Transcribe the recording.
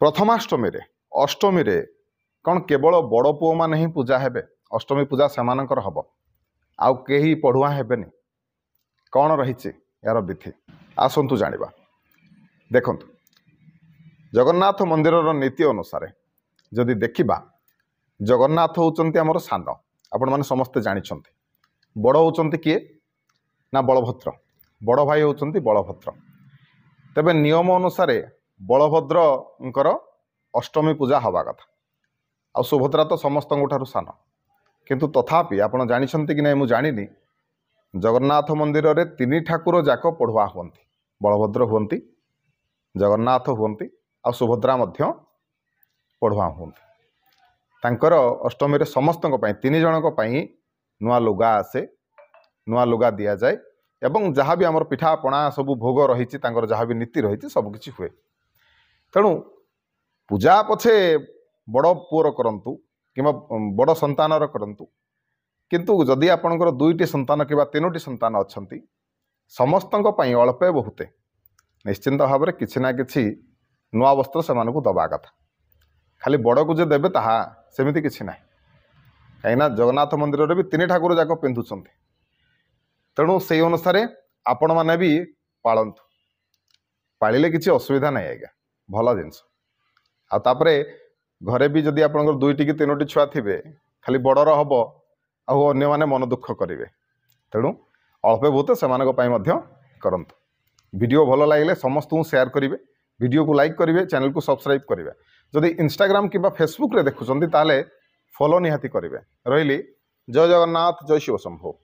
प्रथमाष्टमी रे अष्टमी रे कौन केवल बड़ पुओ मैंने ही पूजा हेबे अष्टमी पूजा सेमानकर हब आउ केही पढ़ुआ हेबेनी कौन रही यार विधि आसतु जानिबा। देखंतु जगन्नाथ मंदिर नीति अनुसार जदि देखिबा जगन्नाथ होउचंती हमर सान आपण माने समस्ते जानिछंती। बड़ होउचंती किए ना बलभद्र बड़ भाई होउचंती बलभद्र। तेबे नियम अनुसार बलभद्रंकर अष्टमी पूजा हवा कथा आ सुभद्रा तो समस्त सान किंतु तथापि आपण जानिछंती कि नहीं मु जानिनी जगन्नाथ मंदिर रे तीन ठाकुर जाक पढ़ुआ हुंती बलभद्र हुंती जगन्नाथ हुंती आ सुभद्रा मध्य पढ़ुआ हुंती। तांकर अष्टमी रे समस्तक पई तीन जनक पई नुआ लुगा आसे नुआ लुगा दिया जाए एवं जहाँ भी आमर पिठा पणा सब भोग रही जहाँ भी नीति रही सबकि हुए। तेणु पूजा पछे बड़ पुअर करंतु किंबा बड़ संतानर करंतु किंतु जदि आपणकर दुईटी संतान कि तीनोटी संतान अच्छी समस्तों अल्पे बहुते निश्चिंत भाव में किसी ना कि नुआ वस्त्र से दबा कथा खाली बड़ को जे देवे ताहा सेमिति किछि ना कहीं जगन्नाथ मंदिर रे भी तीन ठाकुर जाक पिंधुंट तेणु से अनुसार आपण मैंने भी पालतु पालिले किसी असुविधा नहीं आज्ञा भल जिनस आउे घरे भी जदि आप दुईटी कि तीनोटी छुआ थे खाली बड़र हम अन्य माने मन दुख करेंगे तेणु अल्पे बहुत से करंतु। वीडियो भल लगे समस्त शेयर करेंगे वीडियो को लाइक करेंगे चैनल को सब्सक्राइब करेंगे जदि इंस्टाग्राम कि फेसबुक रे देखुंत ताले फॉलो निहाती करेंगे। रही जय जगन्नाथ जय शिव शंभो।